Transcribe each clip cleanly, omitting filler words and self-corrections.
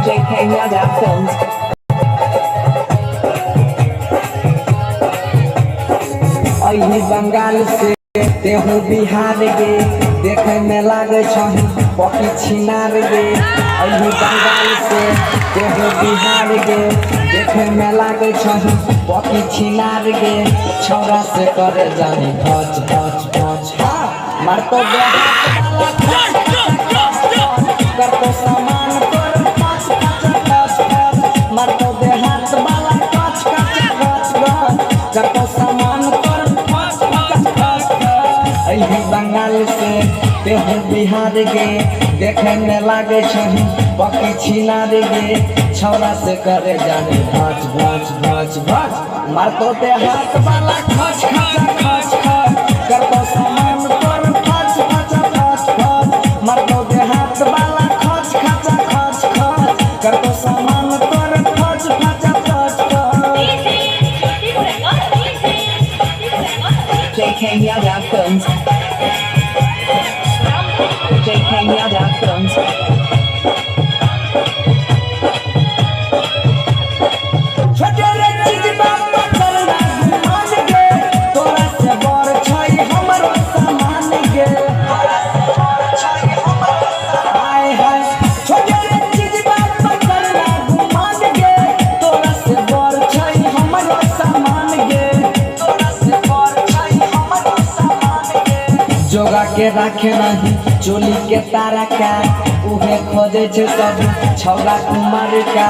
JK Yada Films. अही बंगाल से तेहू बिहार गे देखे में लागे छही पकी छिनार गे। अही बंगाल से तेहू बिहार गे देखे में लागे छही पकी छिनार गे। छौरा से करे जानी भच भच भच मार तो कर तो सामान तोर पाँच पाँच मार तो देहात वाला कच कच गच कर तो सामान तोर अही बंगाल से तेहू बिहार गे देखे में लागे छही पकी छिनार गे। छौरा से करे जाने भच भच भच भच मार तो देहात वाला खच खच खच खच कर तो सामान तोर खच खच खच खच मार तो देहात वाला खच खच खच खच कर तो सामान तोर खच खच खच खच। JK Yada Films. JK Yada Films. छोटे चीज बाबा करना घुमान गे तोरा से बड़ छई हमरो सामान गे। हाय हाय छोटे चीज बाबा करना घुमान गे तोरा से बड़ छई हमरो सामान गे। तोरा से बड़ छई हमरो सामान गे। जोगा के राखे नहीं चोली के तारा का उहे खोजे छे सब छौरा कुमार का।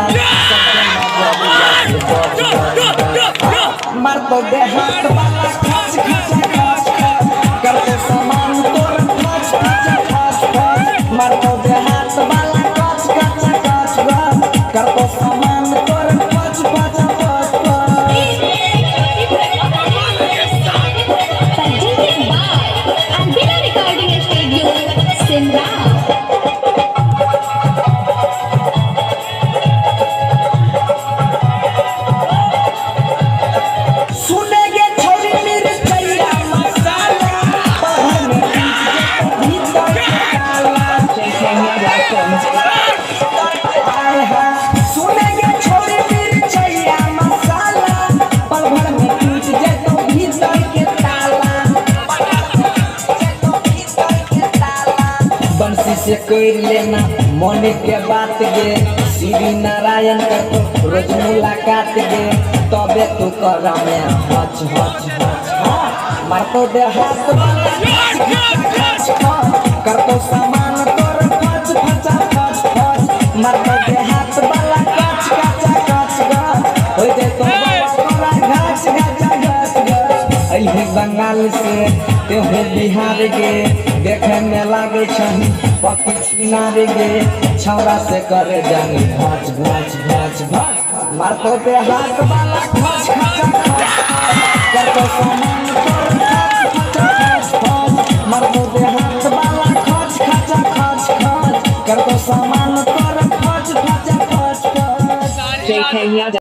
मार तो देहात वाला खच खच खच खच कर तो सामान तोर खच खच खच खच मार तो देहात वाला खच खच खच खच कर तो सामान तोर खच खच खच खच। Presented by Albina Recording Studio, Simla. सुनेगे छोरी मिर्चैया मसाला बाहर में भीतर काला। JK Yada Films. हाय हाय सुनेगे छोरी मिर्चैया मसाला पल भर में टूट जाए तो भीतर के ताला। बंसी से कोई लेना मन के बात गे श्री नारायण का तो रोज मुलाकात गे तबे तू कर में हच हच हच मार तो देहात वाला खच खच खच कर तो सामान तोर खच खच खच खच मार तो देहात वाला खच खच खच खच होय दे तो तोरा घाच घाच घाच घाच। अही बंगाल से तेहू बिहार गे देखे में लागे छही पकी छिनार गे। छौरा से करे जानी भच भच भच भच मार तो देहात वाला खच खच खच खच कर तो सामान तोर खच खच खच खच मार तो देहात वाला खच खच खच खच कर तो सामान तोर खच खच खच खच। JK Yada.